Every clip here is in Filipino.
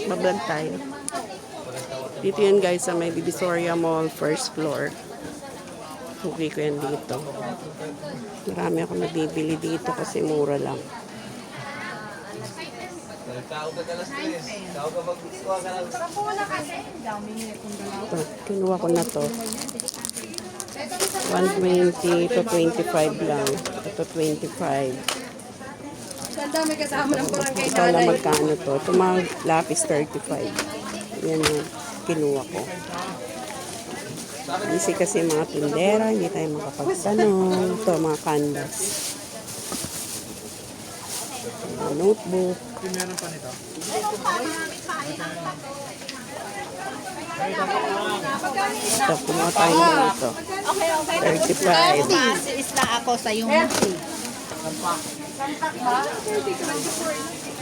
Bablog tayo. Dito yan guys sa may Divisoria Mall, first floor. Okay ko yan dito. Marami ako nabibili dito kasi mura lang. Ito, kinuha ko na to. 120 to 25 lang. Ito 25. Ganda, may kasama ng barangay Ito lang magkano to. Ito mga lapis 35. Yan yung kinuha ko. Kasi mga tindera, hindi tayo makapagtanong. Ito, mga canvas. Mga notebook. Ito, kumuha tayo dito. 35. Isla ako sa yung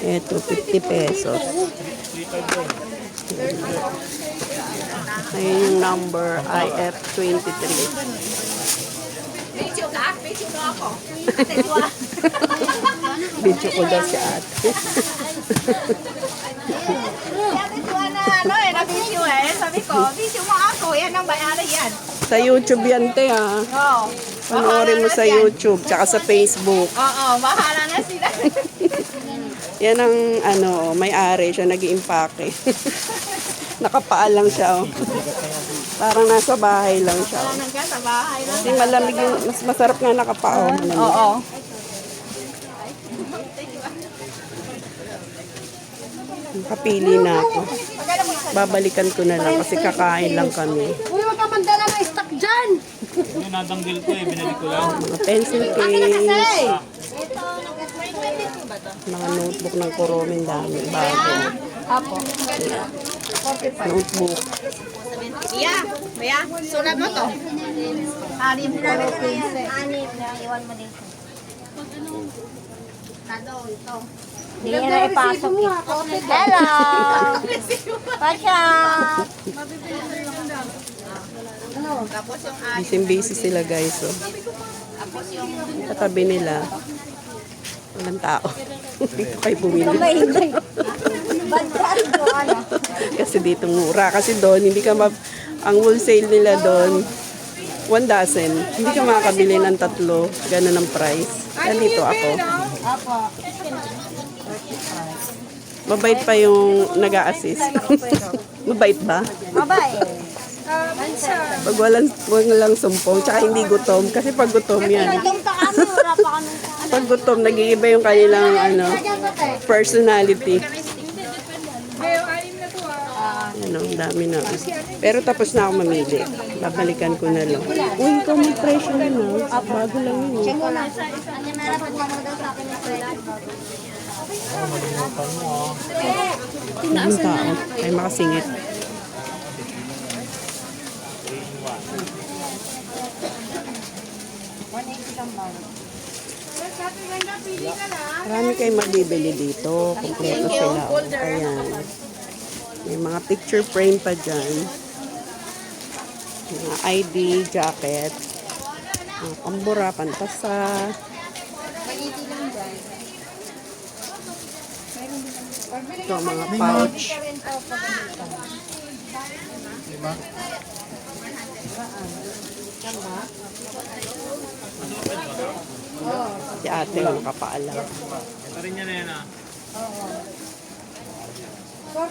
Ito, 50 pesos. Ayun yung number IF23. Video ka? Video mo ako. Video ko daw si ate. Na-video Sabi ko, video mo ako. Yan ang bayari yan. Sa YouTube yan, te, ha? Oo. Panoorin mo sa YouTube, tsaka sa Facebook. Oo, bahala na sila. Yan ang, may-ari siya, nag-iimpake. Nakapaa lang siya, oh. Parang nasa bahay lang siya. Oh. Hanggang sa bahay na. Kasi malamig yung, mas masarap nga nakapaa, oh. Oo. Kapili na ako. Babalikan ko na lang kasi kakain lang kami. Uy, wag ka mandala ng stock dyan. Yung natanggil ko binalik ko lang. Mga pencil case. Mga notebook ng Kuromin dami. Bago. Apo. Notebook. Iya, Baya, sulat mo to. Anim po, 15. Anim na iwan mo dito. Tado, ito. Hindi na ipasok eh. Hello! Pasha! Tapos yung anim. Busy-busy sila guys. Oh. Tapos yung Katabi nila. Walang tao. Dito kayo bumili. Maingay. Bandan ko ano. Kasi dito mura. Kasi doon, hindi ka ang wholesale nila doon, 1 dozen. Hindi ka makakabili ng 3. Ganun ang price. Kaya dito ako. Apo. Mabait pa yung nag-a-assist. Mabait ba? Mabay. Pag walang sumpong, tsaka hindi gutom. Kasi pag gutom yan. Itong kami, wala pa kami. Pag gutom, nag-iiba yung kanilang personality. Ano, dami na. Pero tapos na ako mamili. Babalikan ko na lang. Uy, ikaw may presyo na no? Bago lang yun. Check ko lang. Ano meron po mo daw sa akin ng sulat? Ang tao. Ay makasingit. Marami kayong mabibili dito. Kompleto sila. Ayan. May mga picture frame pa dyan. Mga ID, jacket. Mga pambura, pantasa. Ito, mga pouch. Si ate, nakapaalam. Ito rin yan na yan ah.